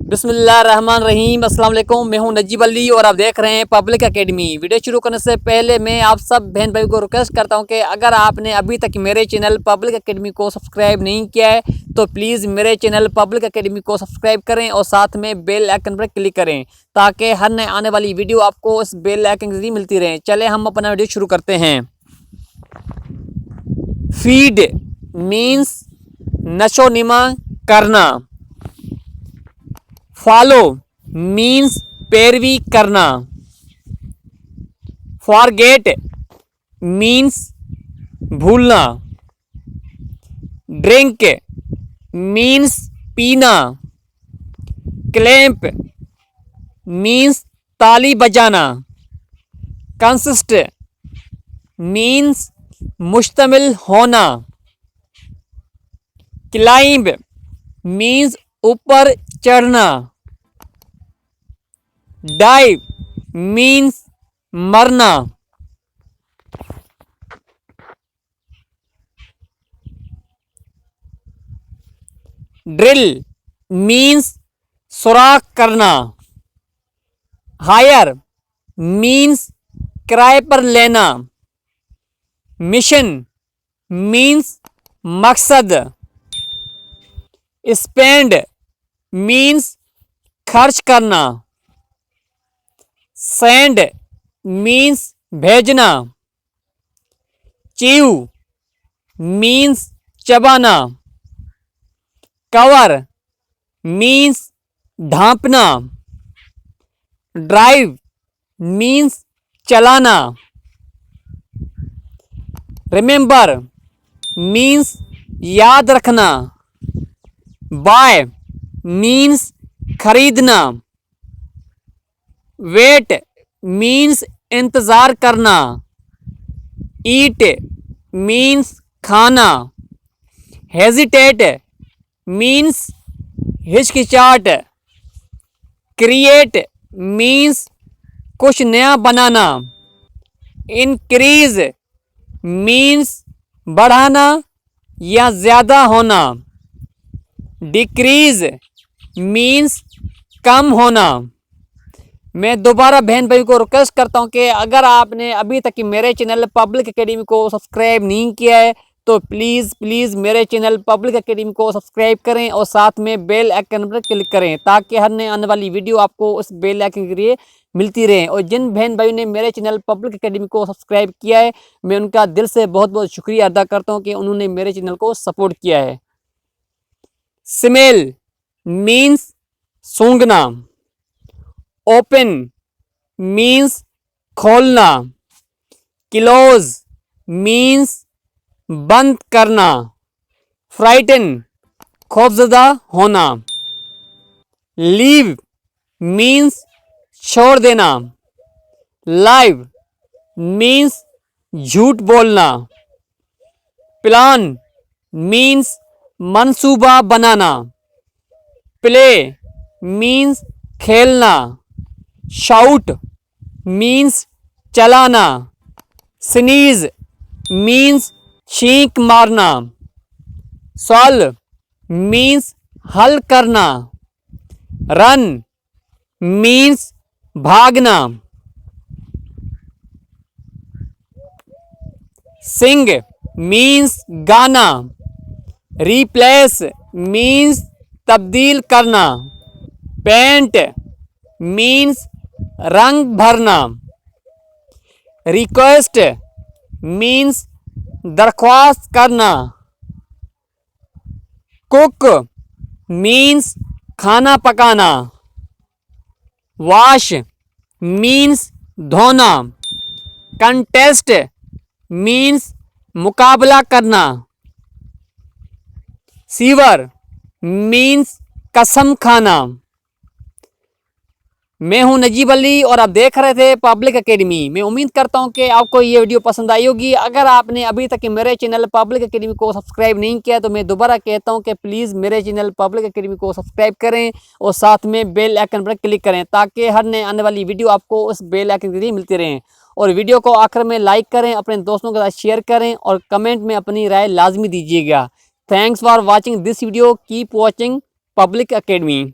बिस्मिल्लाहिर्रहमानिर्रहीम। अस्सलाम वालेकुम। मैं हूं नजीब अली और आप देख रहे हैं पब्लिक एकेडमी। वीडियो शुरू करने से पहले मैं आप सब बहन भाई को रिक्वेस्ट करता हूं कि अगर आपने अभी तक मेरे चैनल पब्लिक एकेडमी को सब्सक्राइब नहीं किया है तो प्लीज़ मेरे चैनल पब्लिक एकेडमी को सब्सक्राइब करें और साथ में बेल आइकन पर क्लिक करें ताकि हर नए आने वाली वीडियो आपको उस बेल आइकन के जरिए मिलती रहे। चले हम अपना वीडियो शुरू करते हैं। फीड मीन्स नशो नमा करना। फॉलो मीन्स पैरवी करना। फॉरगेट मीन्स भूलना। ड्रिंक मीन्स पीना। क्लैंप मीन्स ताली बजाना। कंसिस्ट मीन्स मुश्तमिल होना। क्लाइंब मीन्स ऊपर चढ़ना। डाइव मीन्स मरना। ड्रिल मीन्स सुराख करना। हायर मीन्स किराए पर लेना। मिशन मीन्स मकसद। स्पेंड मीन्स खर्च करना। सेंड मीन्स भेजना। च्यू मीन्स चबाना। कवर मीन्स ढांपना। ड्राइव मीन्स चलाना। रिमेंबर मीन्स याद रखना। बाय मीन्स खरीदना। वेट मीन्स इंतज़ार करना। ईट मीन्स खाना। हेजिटेट मीन्स हिचकिचाहट। क्रिएट मीन्स कुछ नया बनाना। इंक्रीज मीन्स बढ़ाना या ज़्यादा होना। डिक्रीज मीन्स कम होना। मैं दोबारा बहन भाई को रिक्वेस्ट करता हूं कि अगर आपने अभी तक मेरे चैनल पब्लिक एकेडमी को सब्सक्राइब नहीं किया है तो प्लीज़ मेरे चैनल पब्लिक एकेडमी को सब्सक्राइब करें और साथ में बेल आइकन पर क्लिक करें ताकि हर नए आने वाली वीडियो आपको उस बेल आइकन के जरिए मिलती रहे। और जिन बहन भाइयों ने मेरे चैनल पब्लिक एकेडमी को सब्सक्राइब किया है मैं उनका दिल से बहुत बहुत शुक्रिया अदा करता हूँ कि उन्होंने मेरे चैनल को सपोर्ट किया है। स्मेल मीन्स सूंघना। ओपन मीन्स खोलना। क्लोज मीन्स बंद करना। फ्राइटन खौफजदा होना। लीव मीन्स छोड़ देना। लाइव मीन्स झूठ बोलना। प्लान मीन्स मंसूबा बनाना। प्ले मीन्स खेलना। शाउट मीन्स चलाना। स्नीज मीन्स छींक मारना। सॉल्व मीन्स हल करना। रन मीन्स भागना। सिंग मीन्स गाना। रिप्लेस मीन्स तब्दील करना। पेंट मीन्स रंग भरना। रिक्वेस्ट मीन्स दरख्वास्त करना। कुक मीन्स खाना पकाना। वॉश मीन्स धोना। कंटेस्ट मीन्स मुकाबला करना। सीवर मीन्स कसम खाना। मैं हूं नजीब अली और आप देख रहे थे पब्लिक एकेडमी। मैं उम्मीद करता हूं कि आपको ये वीडियो पसंद आई होगी। अगर आपने अभी तक मेरे चैनल पब्लिक एकेडमी को सब्सक्राइब नहीं किया तो मैं दोबारा कहता हूं कि प्लीज़ मेरे चैनल पब्लिक एकेडमी को सब्सक्राइब करें और साथ में बेल आइकन पर क्लिक करें ताकि हर नए आने वाली वीडियो आपको उस बेल आइकन के जरिए मिलती रहें। और वीडियो को आखिर में लाइक करें, अपने दोस्तों के साथ शेयर करें और कमेंट में अपनी राय लाजमी दीजिएगा। Thanks for watching this video. Keep watching public academy.